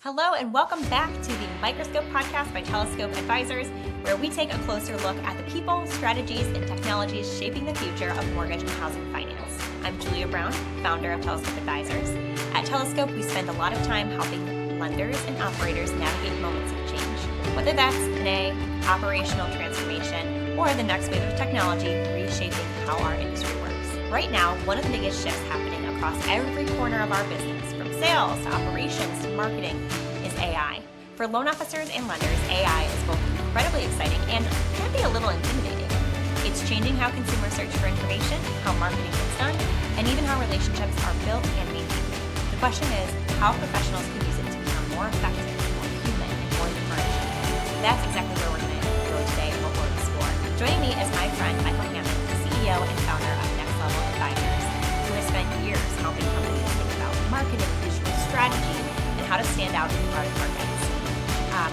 Hello and welcome back to the Microscope podcast by Telescope Advisors, where we take a closer look at the people, strategies, and technologies shaping the future of mortgage and housing finance. I'm Julia Brown, founder of Telescope Advisors. At Telescope, we spend a lot of time helping lenders and operators navigate moments of change, whether that's an operational transformation or the next wave of technology reshaping how our industry works. Right now, one of the biggest shifts happening across every corner of our business, from sales to operations to marketing, is AI. For loan officers and lenders, AI is both incredibly exciting and can be a little intimidating. It's changing how consumers search for information, how marketing gets done, and even how relationships are built and maintained. The question is how professionals can use it to become more effective, more human, and more differentiated. That's exactly where we're going to go today and what we'll explore. Joining me is my friend Michael Hammond, CEO and founder of Next Level Advisors, who has spent years helping companies think about marketing, digital strategy, and how to stand out in product markets.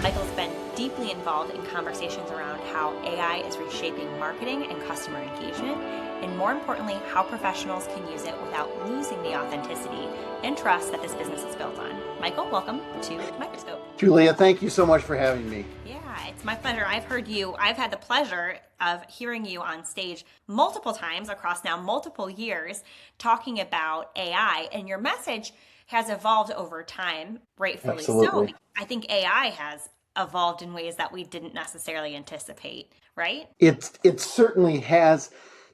Michael's been deeply involved in conversations around how AI is reshaping marketing and customer engagement, and more importantly, how professionals can use it without losing the authenticity and trust that this business is built on. Michael, welcome to Microscope. Julia, thank you so much for having me. Yeah, it's my pleasure. I've had the pleasure of hearing you on stage multiple times across now multiple years talking about AI, and your message has evolved over time, rightfully Absolutely. so. I think AI has evolved in ways that we didn't necessarily anticipate, right? It certainly has.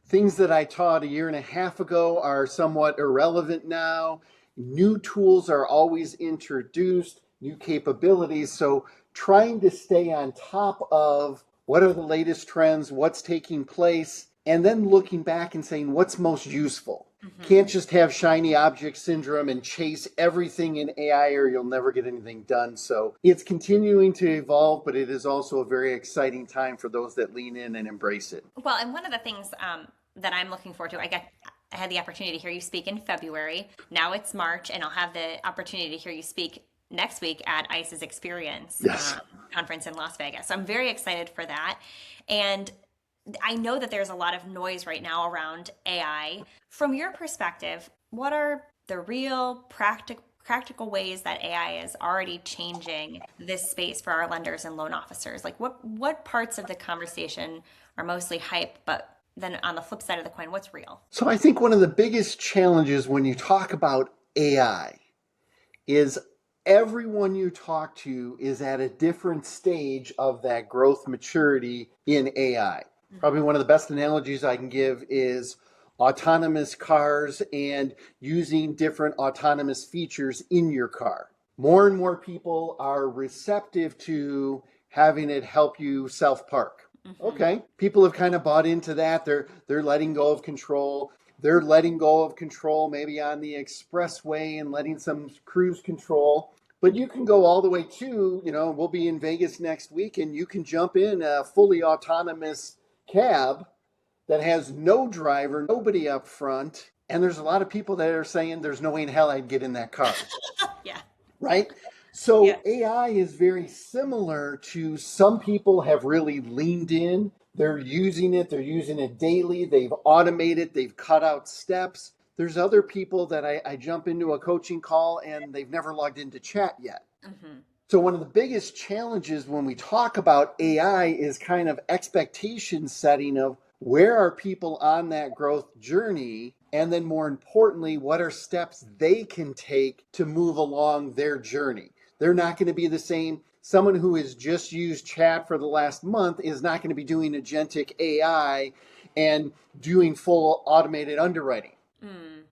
Things that I taught a year and a half ago are somewhat irrelevant now. New tools are always introduced, new capabilities. So trying to stay on top of what are the latest trends, what's taking place, and then looking back and saying what's most useful. Can't just have shiny object syndrome and chase everything in AI or you'll never get anything done. So it's continuing to evolve, but it is also a very exciting time for those that lean in and embrace it. Well, and one of the things that I'm looking forward to, I had the opportunity to hear you speak in February. Now it's March, and I'll have the opportunity to hear you speak next week at ICE's Experience conference in Las Vegas. So I'm very excited for that. And I know that there's a lot of noise right now around AI. From your perspective, what are the real practical ways that AI is already changing this space for our lenders and loan officers? Like what parts of the conversation are mostly hype, but then on the flip side of the coin, what's real? So I think one of the biggest challenges when you talk about AI is everyone you talk to is at a different stage of that growth maturity in AI. Probably one of the best analogies I can give is autonomous cars and using different autonomous features in your car. More and more people are receptive to having it help you self-park. Okay, people have kind of bought into that. They're letting go of control. They're letting go of control maybe on the expressway and letting some cruise control. But you can go all the way to, we'll be in Vegas next week and you can jump in a fully autonomous cab that has no driver, nobody up front. And there's a lot of people that are saying there's no way in hell I'd get in that car. Yeah. Right? So AI is very similar to some people have really leaned in. They're using it daily. They've automated, they've cut out steps. There's other people that I jump into a coaching call and they've never logged into chat yet. So one of the biggest challenges when we talk about AI is kind of expectation setting of where are people on that growth journey? And then more importantly, what are steps they can take to move along their journey? They're not going to be the same. Someone who has just used chat for the last month is not going to be doing agentic AI and doing full automated underwriting.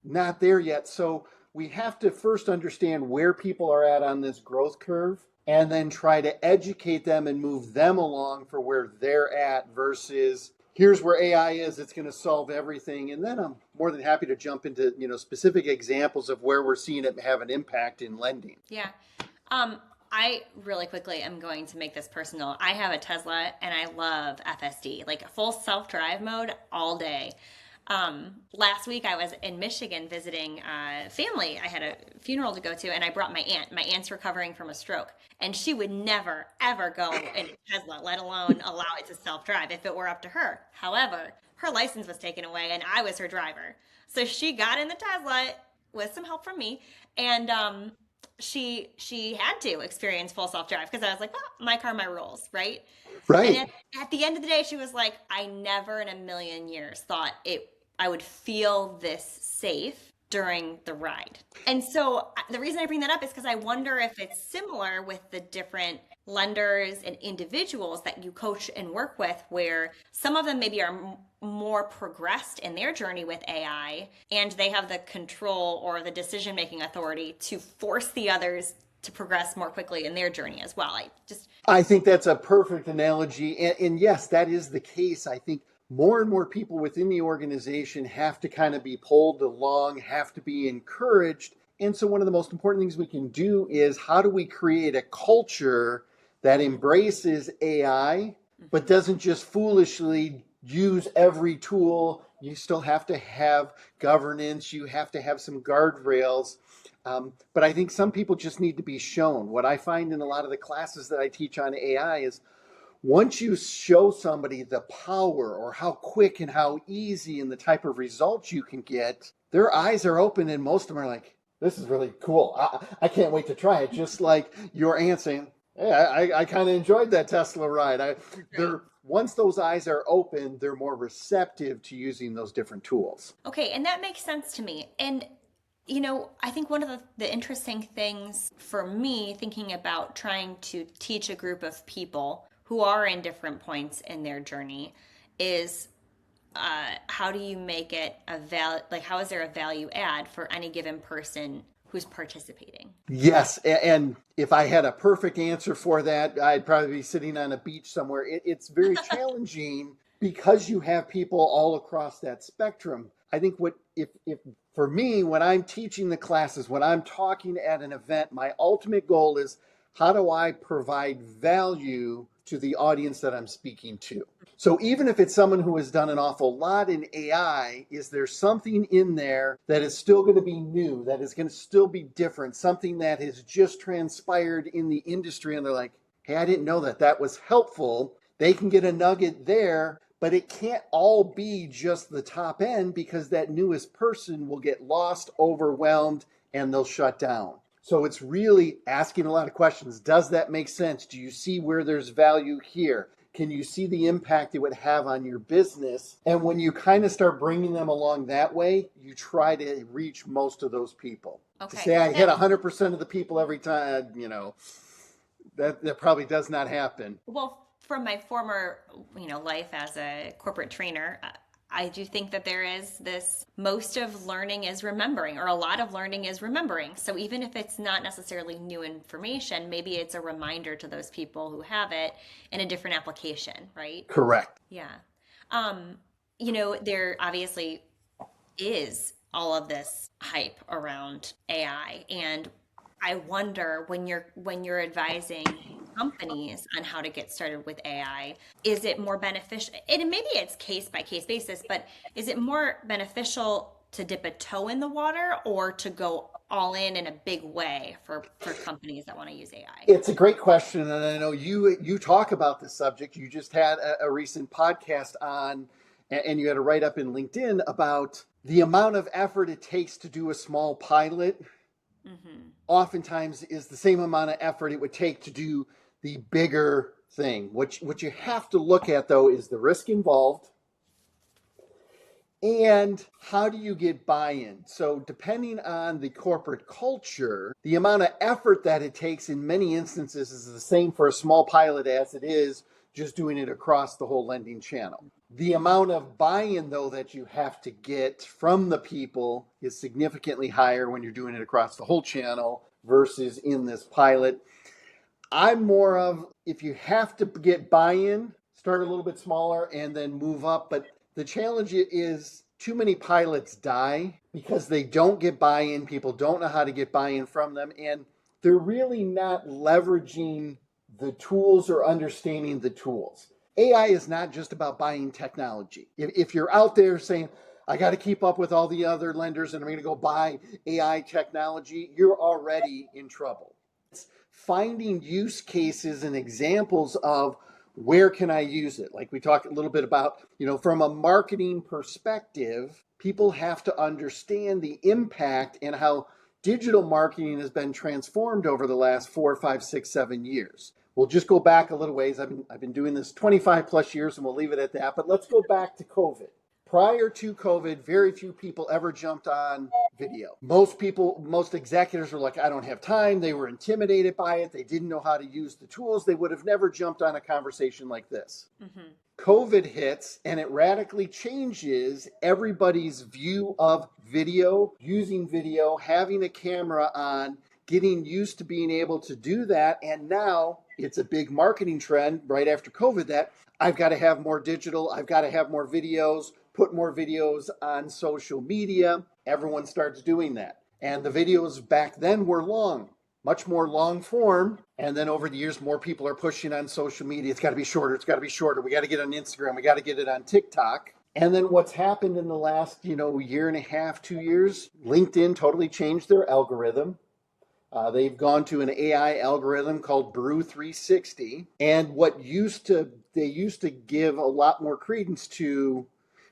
Not there yet. So we have to first understand where people are at on this growth curve and then try to educate them and move them along for where they're at versus here's where AI is, it's going to solve everything. And then I'm more than happy to jump into, specific examples of where we're seeing it have an impact in lending. Yeah. I really quickly am going to make this personal. I have a Tesla and I love FSD, like full self-drive mode all day. Last week I was in Michigan visiting family. I had a funeral to go to and I brought my aunt. My aunt's recovering from a stroke and she would never, ever go in a Tesla, let alone allow it to self-drive if it were up to her. However, her license was taken away and I was her driver. So she got in the Tesla with some help from me and she had to experience full self-drive because I was like, well, my car, my rules, right? And Right. at the end of the day, she was like, I never in a million years thought I would feel this safe during the ride. And so the reason I bring that up is because I wonder if it's similar with the different lenders and individuals that you coach and work with, where some of them maybe are more progressed in their journey with AI and they have the control or the decision making authority to force the others to progress more quickly in their journey as well. I think that's a perfect analogy. And yes, that is the case. I think more and more people within the organization have to kind of be pulled along, have to be encouraged. And so, one of the most important things we can do is how do we create a culture that embraces AI, but doesn't just foolishly use every tool? You still have to have governance, you have to have some guardrails. But I think some people just need to be shown. What I find in a lot of the classes that I teach on AI is once you show somebody the power or how quick and how easy and the type of results you can get, their eyes are open and most of them are like, this is really cool. I can't wait to try it. Just like your aunt saying, hey, I kind of enjoyed that Tesla ride. Once those eyes are open, they're more receptive to using those different tools. Okay, and that makes sense to me. And I think one of the interesting things for me, thinking about trying to teach a group of people who are in different points in their journey, is how do you make it how is there a value add for any given person who's participating? Yes, and if I had a perfect answer for that, I'd probably be sitting on a beach somewhere. It's very challenging because you have people all across that spectrum. I think if for me, when I'm teaching the classes, when I'm talking at an event, my ultimate goal is how do I provide value to the audience that I'm speaking to? So even if it's someone who has done an awful lot in AI, is there something in there that is still going to be new, that is going to still be different, something that has just transpired in the industry and they're like, hey, I didn't know that was helpful. They can get a nugget there, but it can't all be just the top end because that newest person will get lost, overwhelmed, and they'll shut down. So it's really asking a lot of questions. Does that make sense? Do you see where there's value here? Can you see the impact it would have on your business? And when you kind of start bringing them along that way, you try to reach most of those people. Okay. To say I hit 100% of the people every time, that probably does not happen. Well, from my former, life as a corporate trainer, I do think that there is this, most of learning is remembering, or a lot of learning is remembering. So even if it's not necessarily new information, maybe it's a reminder to those people who have it in a different application, right? Correct. Yeah. There obviously is all of this hype around AI, and I wonder when you're advising companies on how to get started with AI, is it more beneficial? And maybe it's case by case basis, but is it more beneficial to dip a toe in the water or to go all in a big way for companies that want to use AI? It's a great question, and I know you talk about this subject. You just had a recent podcast on, and you had a write up in LinkedIn about the amount of effort it takes to do a small pilot. Mm-hmm. Oftentimes is the same amount of effort it would take to do the bigger thing. What you have to look at, though, is the risk involved and how do you get buy-in. So depending on the corporate culture, the amount of effort that it takes in many instances is the same for a small pilot as it is just doing it across the whole lending channel. The amount of buy-in, though, that you have to get from the people is significantly higher when you're doing it across the whole channel versus in this pilot. I'm more of, if you have to get buy-in, start a little bit smaller and then move up. But the challenge is too many pilots die because they don't get buy-in. People don't know how to get buy-in from them. And they're really not leveraging the tools or understanding the tools. AI is not just about buying technology. If you're out there saying, I got to keep up with all the other lenders and I'm going to go buy AI technology, you're already in trouble. It's finding use cases and examples of where can I use it? Like we talked a little bit about, from a marketing perspective, people have to understand the impact and how digital marketing has been transformed over the last 4, 5, 6, 7 years. We'll just go back a little ways. I've been doing this 25 plus years, and we'll leave it at that. But let's go back to COVID. Prior to COVID, very few people ever jumped on video. Most executives were like, I don't have time. They were intimidated by it. They didn't know how to use the tools. They would have never jumped on a conversation like this. Mm-hmm. COVID hits and it radically changes everybody's view of video, using video, having a camera on, getting used to being able to do that. And now it's a big marketing trend right after COVID that I've got to have more digital. I've got to have more videos, put more videos on social media. Everyone starts doing that. And the videos back then were long, much more long form. And then over the years, more people are pushing on social media. It's got to be shorter. It's got to be shorter. We got to get on Instagram. We got to get it on TikTok. And then what's happened in the last, year and a half, 2 years, LinkedIn totally changed their algorithm. They've gone to an AI algorithm called Brew 360. And they used to give a lot more credence to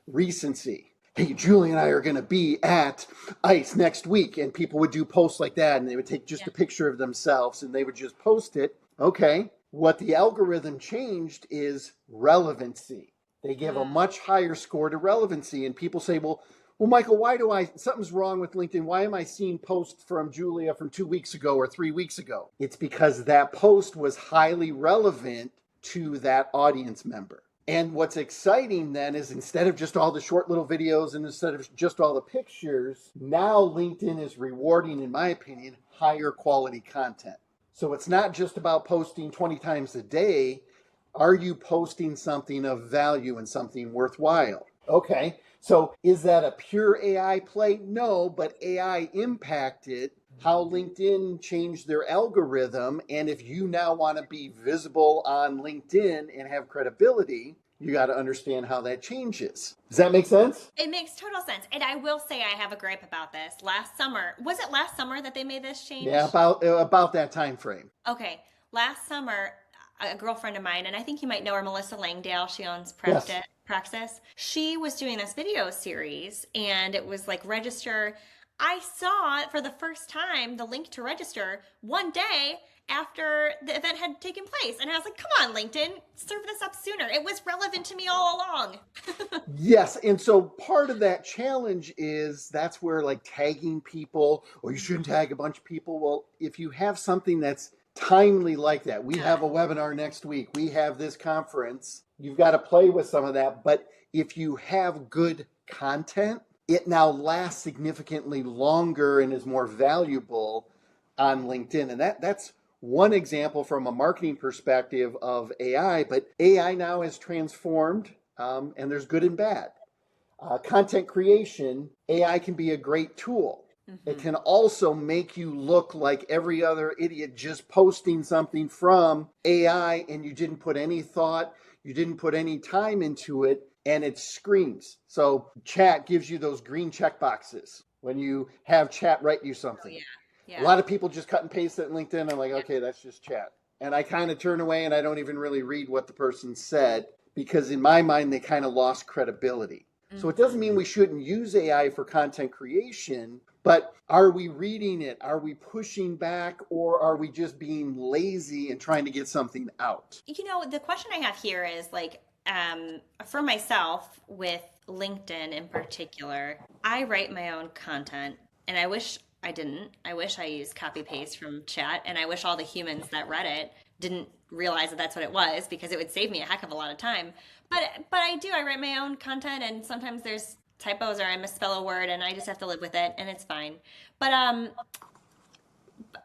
recency. Hey, Julie and I are going to be at ICE next week. And people would do posts like that. And they would take just a picture of themselves and they would just post it. Okay. What the algorithm changed is relevancy. They give a much higher score to relevancy. And people say, well, Michael, something's wrong with LinkedIn. Why am I seeing posts from Julia from 2 weeks ago or 3 weeks ago? It's because that post was highly relevant to that audience member. And what's exciting then is instead of just all the short little videos and instead of just all the pictures, now LinkedIn is rewarding, in my opinion, higher quality content. So it's not just about posting 20 times a day. Are you posting something of value and something worthwhile? Okay, so is that a pure AI play? No, but AI impacted how LinkedIn changed their algorithm. And if you now want to be visible on LinkedIn and have credibility, you got to understand how that changes. Does that make sense? It makes total sense. And I will say I have a gripe about this. Last summer, was it last summer that they made this change? Yeah, about that time frame. Okay. Last summer, a girlfriend of mine, and I think you might know her, Melissa Langdale, she owns Praxis. She was doing this video series and it was like register. I saw for the first time the link to register one day after the event had taken place. And I was like, come on, LinkedIn, serve this up sooner. It was relevant to me all along. Yes. And so part of that challenge is that's where like tagging people, or you shouldn't tag a bunch of people. Well, if you have something that's timely like that, we have a webinar next week, we have this conference, you've got to play with some of that. But if you have good content, it now lasts significantly longer and is more valuable on LinkedIn. And that's one example from a marketing perspective of AI, but AI now has transformed, and there's good and bad. Content creation, AI can be a great tool. Mm-hmm. It can also make you look like every other idiot just posting something from AI and you didn't put any thought, you didn't put any time into it, and it screams. So chat gives you those green check boxes when you have chat write you something. Oh, yeah. A lot of people just cut and paste it in LinkedIn. I'm like, okay, that's just chat. And I kind of turn away and I don't even really read what the person said because in my mind, they kind of lost credibility. Mm-hmm. So it doesn't mean we shouldn't use AI for content creation, but are we reading it? Are we pushing back, or are we just being lazy and trying to get something out? The question I have here is like, for myself with LinkedIn in particular, I write my own content and I wish I didn't. I wish I used copy paste from chat, and I wish all the humans that read it didn't realize that that's what it was, because it would save me a heck of a lot of time. But I write my own content, and sometimes there's typos or I misspell a word and I just have to live with it and it's fine. But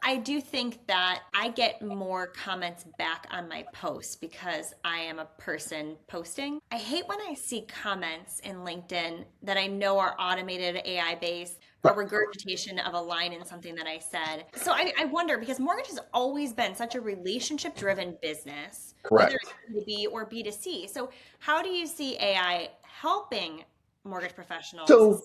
I do think that I get more comments back on my posts because I am a person posting. I hate when I see comments in LinkedIn that I know are automated, AI-based, or regurgitation of a line in something that I said. So I wonder, because mortgage has always been such a relationship-driven business, correct, whether it's B2B or B2C. So how do you see AI helping mortgage professionals? So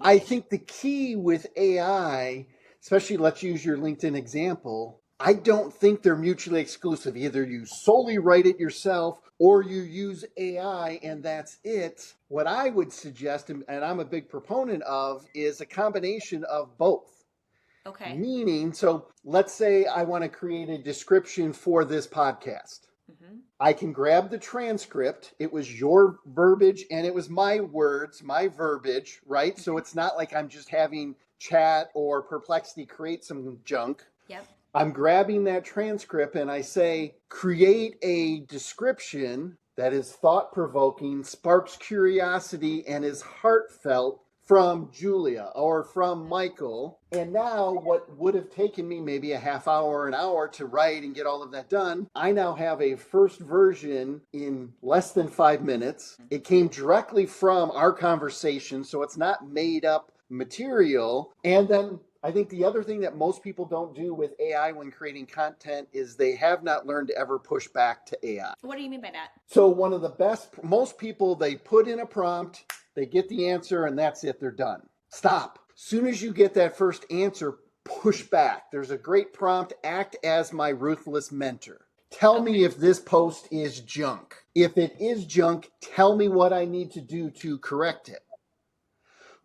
I think the key with AI, especially let's use your LinkedIn example, I don't think they're mutually exclusive. Either you solely write it yourself or you use AI and that's it. What I would suggest, and I'm a big proponent of, is a combination of both. Okay. Meaning, so let's say I want to create a description for this podcast. I can grab the transcript. It was your verbiage and it was my words, my verbiage, right? So it's not like I'm just having Chat or Perplexity create some junk. Yep. I'm grabbing that transcript and I say, create a description that is thought-provoking, sparks curiosity, and is heartfelt from Julia or from Michael. And now what would have taken me maybe a half hour, an hour to write and get all of that done, I now have a first version in less than 5 minutes. It came directly from our conversation, so it's not made up material. And then I think the other thing that most people don't do with AI when creating content is they have not learned to ever push back to AI. What do you mean by that? So one of the best, most people, they put in a prompt, they get the answer, and that's it, they're done. Stop. As soon as you get that first answer, push back. There's a great prompt, act as my ruthless mentor. Tell me if this post is junk. If it is junk, tell me what I need to do to correct it.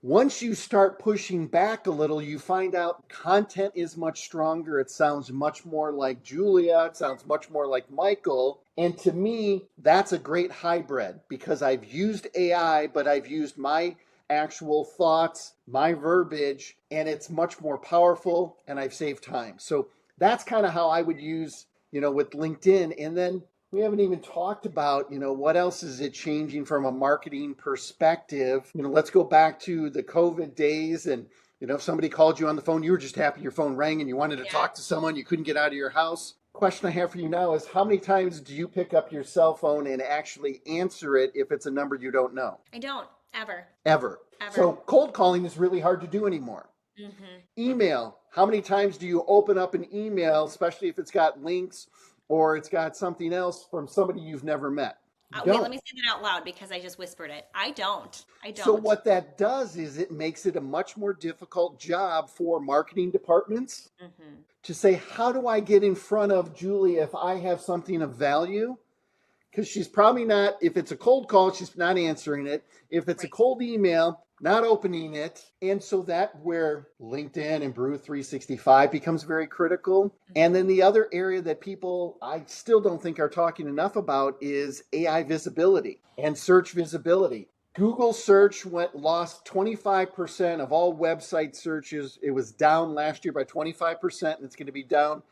Once you start pushing back a little, you find out content is much stronger. It sounds much more like Julia. It sounds much more like Michael. And to me, that's a great hybrid because I've used AI, but I've used my actual thoughts, my verbiage, and it's much more powerful and I've saved time. So that's kind of how I would use, with LinkedIn. And then we haven't even talked about, what else is it changing from a marketing perspective? Let's go back to the COVID days and, if somebody called you on the phone, you were just happy your phone rang and you wanted to talk to someone, you couldn't get out of your house. Question I have for you now is how many times do you pick up your cell phone and actually answer it if it's a number you don't know? I don't, ever. Ever. So cold calling is really hard to do anymore. Email. How many times do you open up an email, especially if it's got links or it's got something else from somebody you've never met? Wait, let me say that out loud because I just whispered it. I don't. So what that does is it makes it a much more difficult job for marketing departments to say, how do I get in front of Julie if I have something of value? Because she's probably not, if it's a cold call, she's not answering it. If it's a cold email, not opening it. And so that where LinkedIn and Brew 365 becomes very critical. And then the other area that people I still don't think are talking enough about is AI visibility and search visibility. Google search lost 25% of all website searches. It was down last year by 25%, and it's going to be down,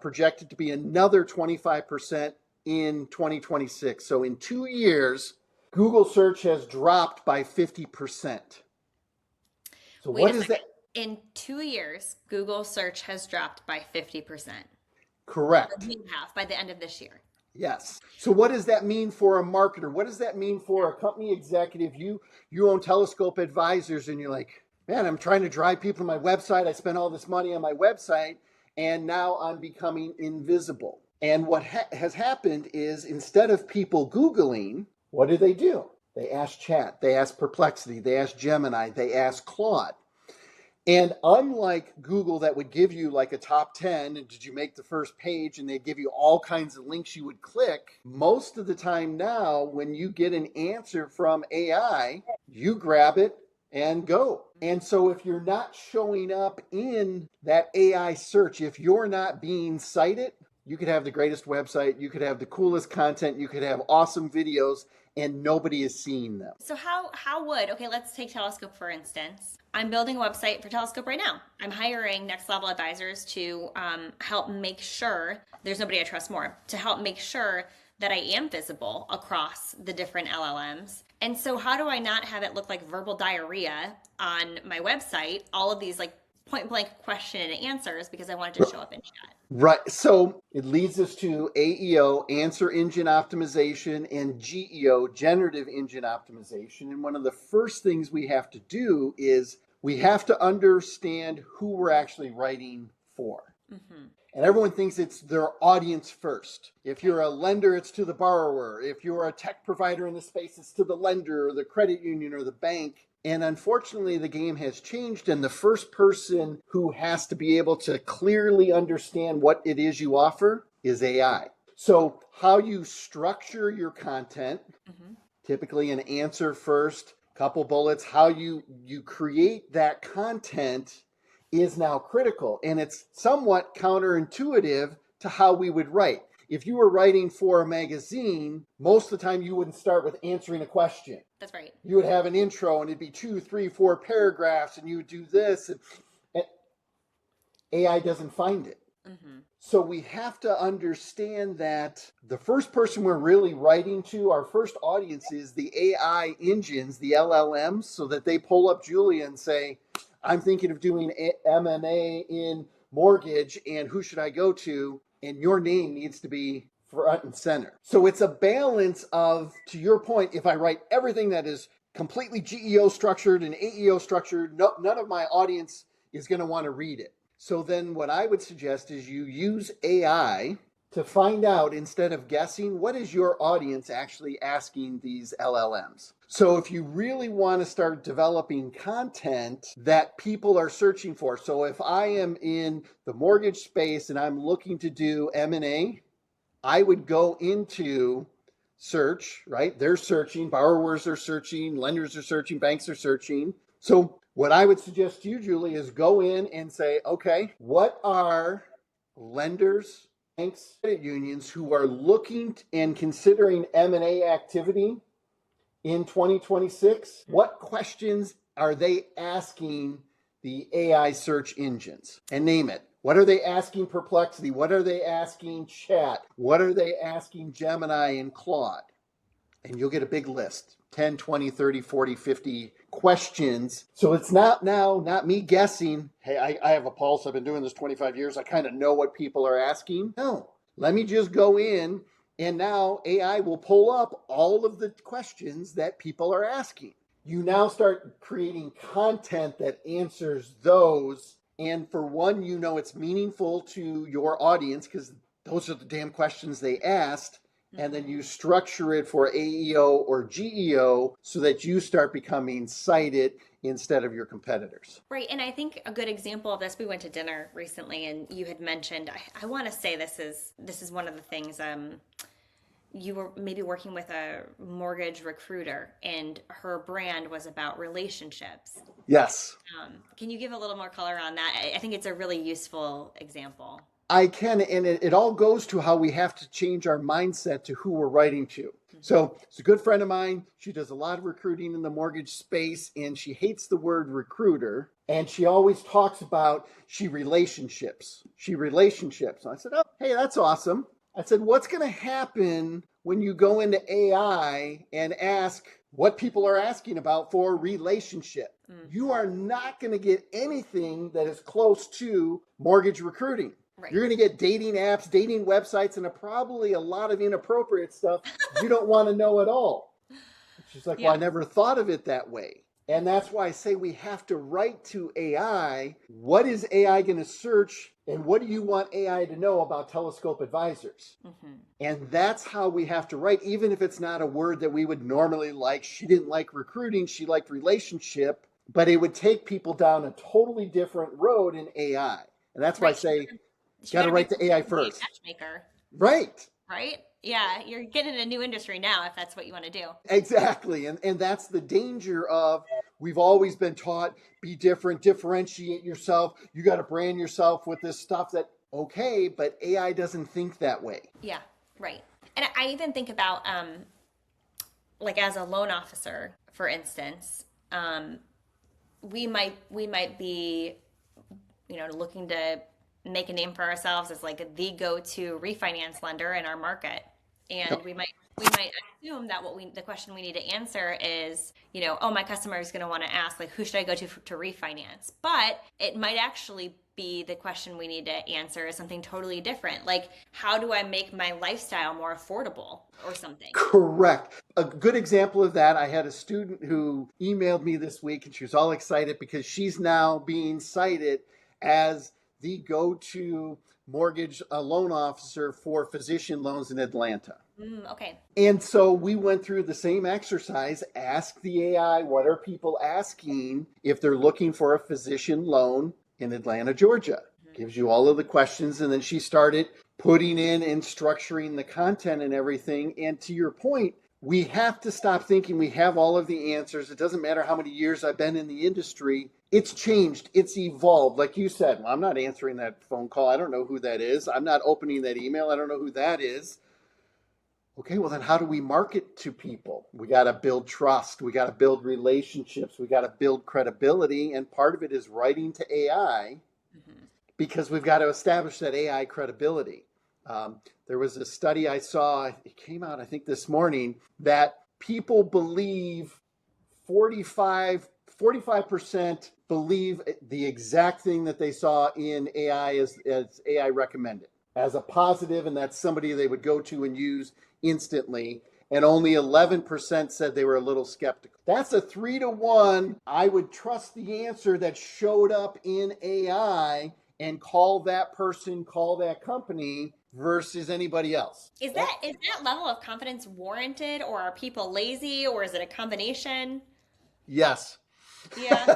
projected to be another 25% in 2026. So in 2 years, Google search has dropped by 50%. So what is that? In 2 years, Google search has dropped by 50%. Correct. Or we have by the end of this year. Yes. So what does that mean for a marketer? What does that mean for a company executive? You own Telescope Advisors and you're like, man, I'm trying to drive people to my website. I spent all this money on my website and now I'm becoming invisible. And what has happened is instead of people Googling, what do? They ask Chat, they ask Perplexity, they ask Gemini, they ask Claude. And unlike Google that would give you like a top 10, and did you make the first page, and they give you all kinds of links you would click, most of the time now when you get an answer from AI, you grab it and go. And so if you're not showing up in that AI search, if you're not being cited, you could have the greatest website, you could have the coolest content, you could have awesome videos, and nobody is seeing them. So okay, let's take Telescope for instance. I'm building a website for Telescope right now. I'm hiring next level advisors to help make sure, there's nobody I trust more, to help make sure that I am visible across the different LLMs. And so how do I not have it look like verbal diarrhea on my website, all of these like point blank question and answers because I wanted to show up in chat? Right. So it leads us to AEO, answer engine optimization, and GEO, generative engine optimization. And one of the first things we have to do is we have to understand who we're actually writing for. And everyone thinks it's their audience first. If you're a lender, it's to the borrower. If you're a tech provider in the space, it's to the lender or the credit union or the bank. And unfortunately, the game has changed, and the first person who has to be able to clearly understand what it is you offer is AI. So how you structure your content, typically an answer first, couple bullets, how you create that content is now critical. And it's somewhat counterintuitive to how we would write. If you were writing for a magazine, most of the time you wouldn't start with answering a question. That's right. You would have an intro and it'd be 2, 3, 4 paragraphs, and you would do this. And AI doesn't find it. Mm-hmm. So we have to understand that the first person we're really writing to, our first audience, is the AI engines, the LLMs, so that they pull up Julia and say, I'm thinking of doing M&A in mortgage, and who should I go to? And your name needs to be front and center. So it's a balance of, to your point, if I write everything that is completely GEO structured and AEO structured, none of my audience is going to want to read it. So then what I would suggest is you use AI to find out, instead of guessing, what is your audience actually asking these LLMs? So if you really want to start developing content that people are searching for, so if I am in the mortgage space and I'm looking to do M&A, I would go into search, right? They're searching, borrowers are searching, lenders are searching, banks are searching. So what I would suggest to you, Julie, is go in and say, okay, what are lenders, banks, credit unions who are looking and considering M&A activity in 2026? What questions are they asking the AI search engines? And name it. What are they asking Perplexity? What are they asking Chat? What are they asking Gemini and Claude? And you'll get a big list, 10, 20, 30, 40, 50 questions. So it's not me guessing, hey, I have a pulse. I've been doing this 25 years. I kind of know what people are asking. No, let me just go in, and now AI will pull up all of the questions that people are asking. You now start creating content that answers those. And for one, it's meaningful to your audience because those are the damn questions they asked. And then you structure it for AEO or GEO so that you start becoming cited instead of your competitors. Right. And I think a good example of this, we went to dinner recently and you had mentioned, I want to say this is one of the things, you were maybe working with a mortgage recruiter and her brand was about relationships. Yes. Can you give a little more color on that? I think it's a really useful example. I can, and it all goes to how we have to change our mindset to who we're writing to. Mm-hmm. So it's a good friend of mine. She does a lot of recruiting in the mortgage space, and she hates the word recruiter. And she always talks about relationships. And I said, oh, hey, that's awesome. I said, what's going to happen when you go into AI and ask what people are asking about for relationship? Mm-hmm. You are not going to get anything that is close to mortgage recruiting. Right. You're going to get dating apps, dating websites, and probably a lot of inappropriate stuff you don't want to know at all. She's like, well, I never thought of it that way. And that's why I say we have to write to AI. What is AI going to search? And what do you want AI to know about Telescope Advisors? Mm-hmm. And that's how we have to write, even if it's not a word that we would normally like. She didn't like recruiting. She liked relationship. But it would take people down a totally different road in AI. And that's why I say, got to write to AI first. Matchmaker. Right. Right? Yeah, you're getting a new industry now if that's what you want to do. Exactly. And that's the danger of, we've always been taught, be different, differentiate yourself. You got to brand yourself with this stuff that, okay, but AI doesn't think that way. Yeah, right. And I even think about, like as a loan officer, for instance, we might be, looking to make a name for ourselves as like the go-to refinance lender in our market. And we might assume that the question we need to answer is, my customer is going to want to ask, like, who should I go to refinance? But it might actually be the question we need to answer is something totally different. Like, how do I make my lifestyle more affordable or something? Correct. A good example of that, I had a student who emailed me this week and she was all excited because she's now being cited as the go-to mortgage loan officer for physician loans in Atlanta. Okay. And so we went through the same exercise, ask the AI, what are people asking if they're looking for a physician loan in Atlanta, Georgia? Gives you all of the questions. And then she started putting in and structuring the content and everything. And to your point, We have to stop thinking we have all of the answers. It doesn't matter how many years I've been in the industry. It's changed. It's evolved. Like you said, well, I'm not answering that phone call. I don't know who that is. I'm not opening that email. I don't know who that is. Okay, well, then how do we market to people? We got to build trust. We got to build relationships. We got to build credibility. And part of it is writing to AI because we've got to establish that AI credibility. There was a study I saw, it came out, I think, this morning, that people believe 45% believe the exact thing that they saw in AI as AI recommended as a positive, and that's somebody they would go to and use instantly. And only 11% said they were a little skeptical. That's a 3-to-1. I would trust the answer that showed up in AI and call that person, call that company versus anybody else. Is that level of confidence warranted, or are people lazy, or is it a combination? Yes. Yeah.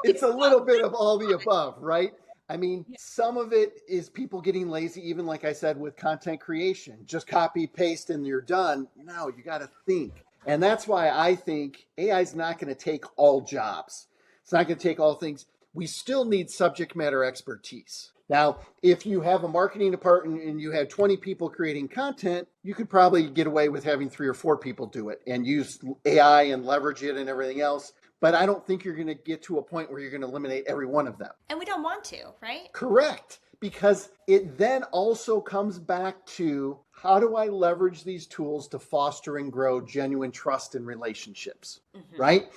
It's a little bit of all the above, right? I mean, some of it is people getting lazy, even like I said, with content creation. Just copy, paste, and you're done. No, you got to think. And that's why I think AI is not going to take all jobs. It's not going to take all things. We still need subject matter expertise. Now, if you have a marketing department and you have 20 people creating content, you could probably get away with having 3 or 4 people do it and use AI and leverage it and everything else. But I don't think you're going to get to a point where you're going to eliminate every one of them. And we don't want to, right? Correct. Because it then also comes back to, how do I leverage these tools to foster and grow genuine trust in relationships, right?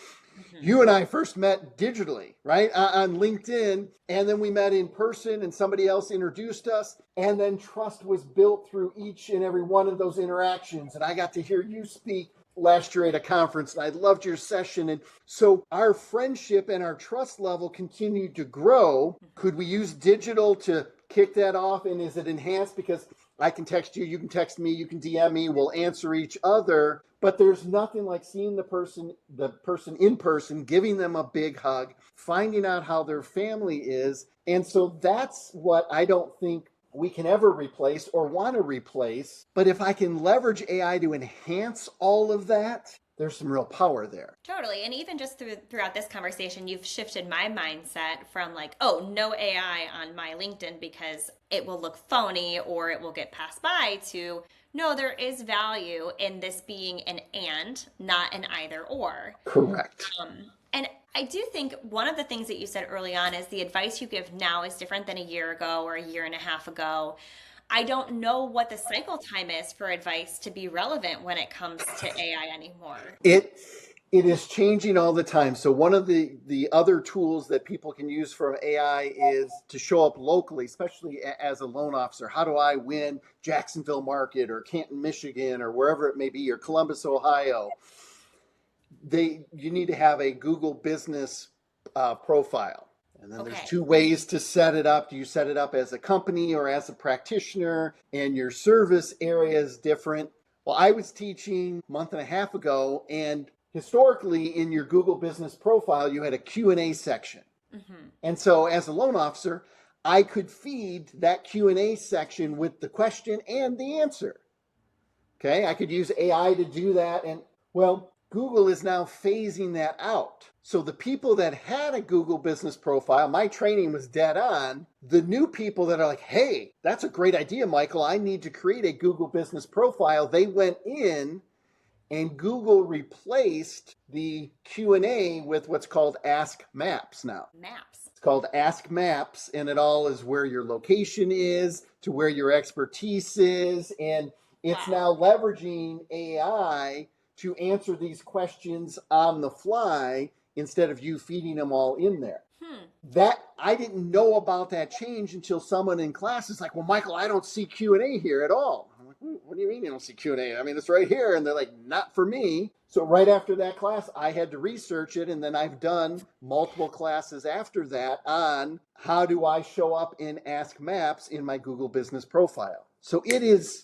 You and I first met digitally, right? On LinkedIn. And then we met in person and somebody else introduced us. And then trust was built through each and every one of those interactions. And I got to hear you speak last year at a conference, and I loved your session. And so our friendship and our trust level continued to grow. Could we use digital to kick that off? And is it enhanced because I can text you, you can text me, you can DM me, we'll answer each other. But there's nothing like seeing the person in person, giving them a big hug, finding out how their family is. And so that's what I don't think we can ever replace or want to replace. But if I can leverage AI to enhance all of that, there's some real power there. Totally. And even just throughout this conversation, you've shifted my mindset from like, oh, no AI on my LinkedIn because it will look phony or it will get passed by, to no, there is value in this being an and, not an either or. Correct. And I do think one of the things that you said early on is the advice you give now is different than a year ago or a year and a half ago. I don't know what the cycle time is for advice to be relevant when it comes to AI anymore. It is changing all the time. So one of the other tools that people can use from AI is to show up locally, especially as a loan officer. How do I win Jacksonville market or Canton, Michigan, or wherever it may be, or Columbus, Ohio? You need to have a Google business profile. And then there's 2 ways to set it up. Do you set it up as a company or as a practitioner? And your service area is different. Well, I was teaching a month and a half ago, and historically in your Google business profile, you had a Q&A section. And so as a loan officer, I could feed that Q&A section with the question and the answer. Okay, I could use AI to do that. And well, Google is now phasing that out. So the people that had a Google business profile, my training was dead on. The new people that are like, hey, that's a great idea, Michael, I need to create a Google business profile. They went in and Google replaced the Q&A with what's called Ask Maps now. Maps. It's called Ask Maps, and it all is where your location is, to where your expertise is. And it's now leveraging AI to answer these questions on the fly instead of you feeding them all in there. That I didn't know about that change until someone in class is like, well, Michael, I don't see Q&A here at all. I'm like, what do you mean you don't see Q&A? I mean, it's right here. And they're like, not for me. So right after that class, I had to research it. And then I've done multiple classes after that on how do I show up in Ask Maps in my Google business profile. So it is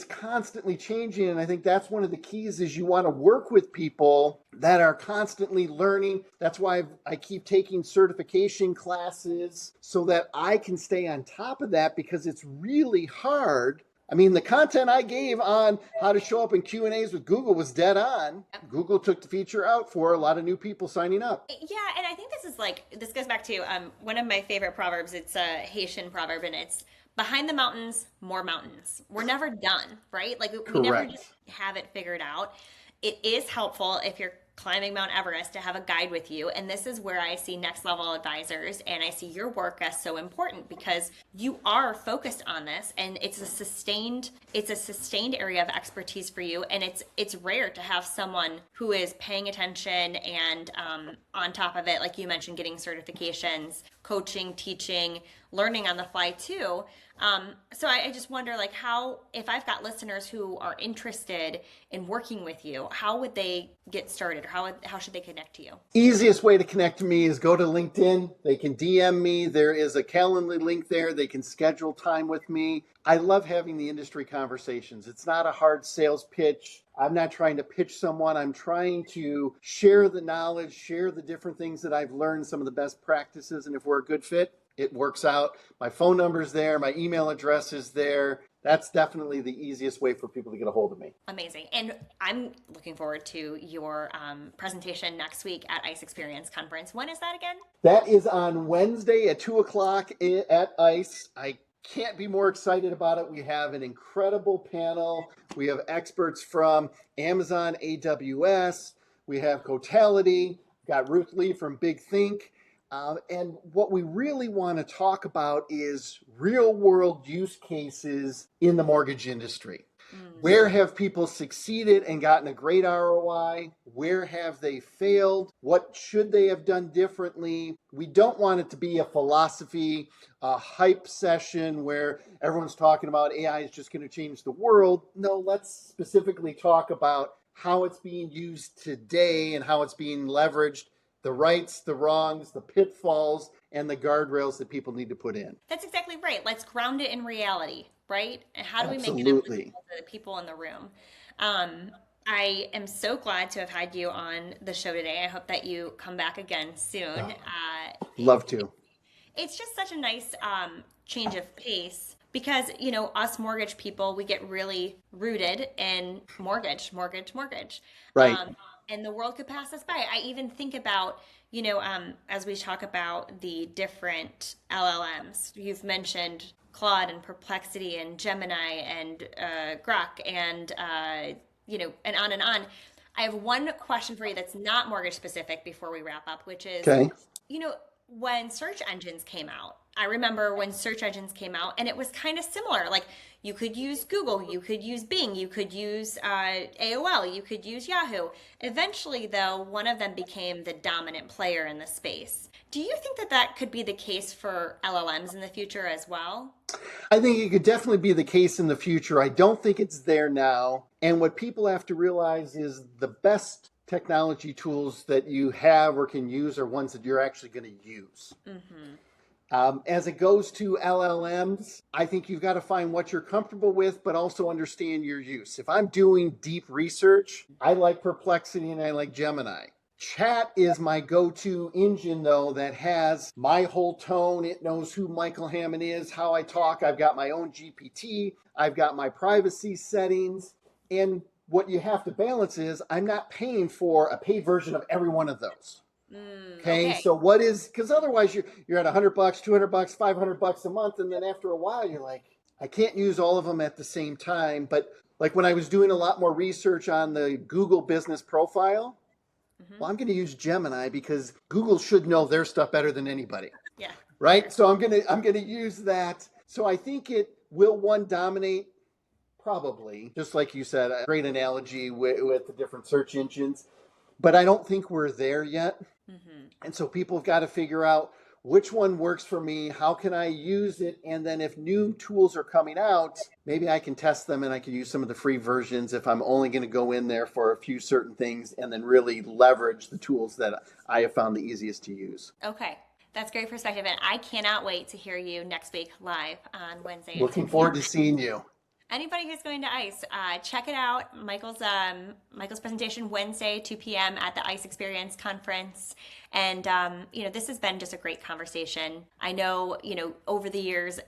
constantly changing, and I think that's one of the keys is you want to work with people that are constantly learning. That's why I keep taking certification classes so that I can stay on top of that, because it's really hard I mean, the content I gave on how to show up in Q&As with Google was dead on. Yep. Google took the feature out for a lot of new people signing up. Yeah, and I think this goes back to one of my favorite proverbs. It's a Haitian proverb, and it's behind the mountains, more mountains. We're never done, right? Like we never just Correct. have it figured out. It is helpful if you're climbing Mount Everest to have a guide with you. And this is where I see next level advisors and I see your work as so important because you are focused on this and it's a sustained area of expertise for you. And it's rare to have someone who is paying attention and on top of it, like you mentioned, getting certifications, coaching, teaching, learning on the fly too. So I just wonder, like, how, if I've got listeners who are interested in working with you, how would they get started, or how should they connect to you? Easiest way to connect to me is go to LinkedIn. They can DM me. There is a Calendly link there. They can schedule time with me. I love having the industry conversations. It's not a hard sales pitch. I'm not trying to pitch someone. I'm trying to share the knowledge, share the different things that I've learned, some of the best practices, and if we're a good fit, it works out. My phone number's there. My email address is there. That's definitely the easiest way for people to get a hold of me. Amazing. And I'm looking forward to your presentation next week at ICE Experience Conference. When is that again? That is on Wednesday at 2 o'clock at ICE. I can't be more excited about it. We have an incredible panel. We have experts from Amazon AWS. We have Cotality. Got Ruth Lee from Big Think. And what we really want to talk about is real world use cases in the mortgage industry. Where have people succeeded and gotten a great ROI? Where have they failed? What should they have done differently? We don't want it to be a philosophy, a hype session where everyone's talking about AI is just going to change the world. No, let's specifically talk about how it's being used today and how it's being leveraged, the rights, the wrongs, the pitfalls, and the guardrails that people need to put in. That's exactly right. Let's ground it in reality, right? And how do we make it Absolutely. applicable to the people in the room? I am so glad to have had you on the show today. I hope that you come back again soon. Love to. It's just such a nice change of pace because, you know, us mortgage people, we get really rooted in mortgage. Right. And the world could pass us by. I even think about, you know, as we talk about the different LLMs, you've mentioned Claude and Perplexity and Gemini and Grok and, you know, and on and on. I have one question for you that's not mortgage specific before we wrap up, which is, Okay. you know, when search engines came out, I remember when search engines came out and it was kind of similar. Like you could use Google, you could use Bing, you could use AOL, you could use Yahoo. Eventually, though, one of them became the dominant player in the space. Do you think that that could be the case for LLMs in the future as well? I think it could definitely be the case in the future. I don't think it's there now. And what people have to realize is the best technology tools that you have or can use are ones that you're actually going to use. As it goes to LLMs, I think you've got to find what you're comfortable with, but also understand your use. If I'm doing deep research, I like Perplexity and I like Gemini. Chat is my go-to engine, though, that has my whole tone. It knows who Michael Hammond is, how I talk. I've got my own GPT. I've got my privacy settings. And what you have to balance is I'm not paying for a paid version of every one of those. Okay. So what is, because otherwise you're at $100, $200, $500 a month. And then after a while, you're like, I can't use all of them at the same time. But like when I was doing a lot more research on the Google business profile, well, I'm going to use Gemini because Google should know their stuff better than anybody. Yeah. Right. So I'm going to use that. So I think it will one dominate. Probably, just like you said, a great analogy with the different search engines. But I don't think we're there yet. And so people have got to figure out which one works for me, how can I use it? And then if new tools are coming out, maybe I can test them and I can use some of the free versions if I'm only going to go in there for a few certain things and then really leverage the tools that I have found the easiest to use. Okay. That's great perspective. And I cannot wait to hear you next week live on Wednesday. Looking forward to seeing you. Anybody who's going to ICE, check it out. Michael's presentation Wednesday, 2 p.m. at the ICE Experience Conference. And, you know, this has been just a great conversation. I know, you know, over the years,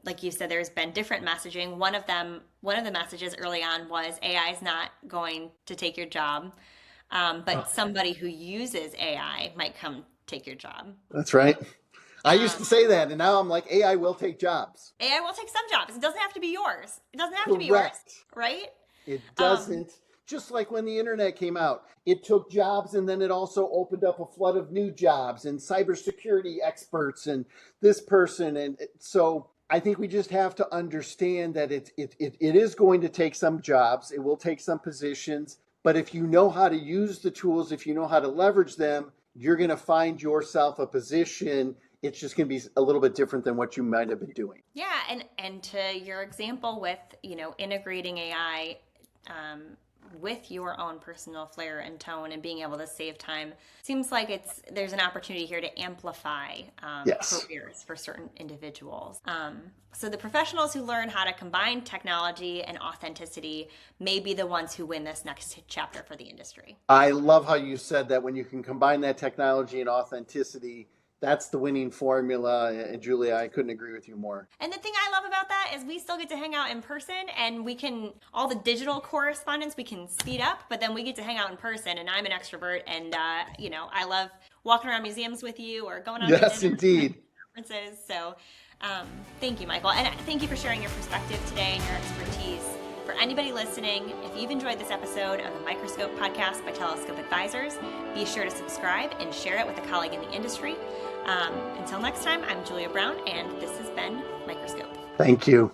like you said, there's been different messaging. One of the messages early on was AI is not going to take your job, but somebody who uses AI might come take your job. That's right. I used to say that, and now I'm like, AI will take jobs. AI will take some jobs. It doesn't have to be yours. It doesn't have to be yours, Correct. right? It doesn't. Just like when the internet came out, it took jobs and then it also opened up a flood of new jobs and cybersecurity experts and this person. And so I think we just have to understand that it is going to take some jobs. It will take some positions. But if you know how to use the tools, if you know how to leverage them, you're going to find yourself a position. It's just going to be a little bit different than what you might have been doing. Yeah, and to your example with, integrating AI with your own personal flair and tone and being able to save time, seems like there's an opportunity here to amplify careers for certain individuals. So the professionals who learn how to combine technology and authenticity may be the ones who win this next chapter for the industry. I love how you said that when you can combine that technology and authenticity, that's the winning formula. And Julia, I couldn't agree with you more. And the thing I love about that is we still get to hang out in person, and all the digital correspondence we can speed up, but then we get to hang out in person, and I'm an extrovert, and I love walking around museums with you or going on yes, indeed. conferences. So thank you, Michael. And thank you for sharing your perspective today and your expertise. For anybody listening, if you've enjoyed this episode of the Microscope podcast by Telescope Advisors, be sure to subscribe and share it with a colleague in the industry. Until next time, I'm Julia Brown, and this has been Microscope. Thank you.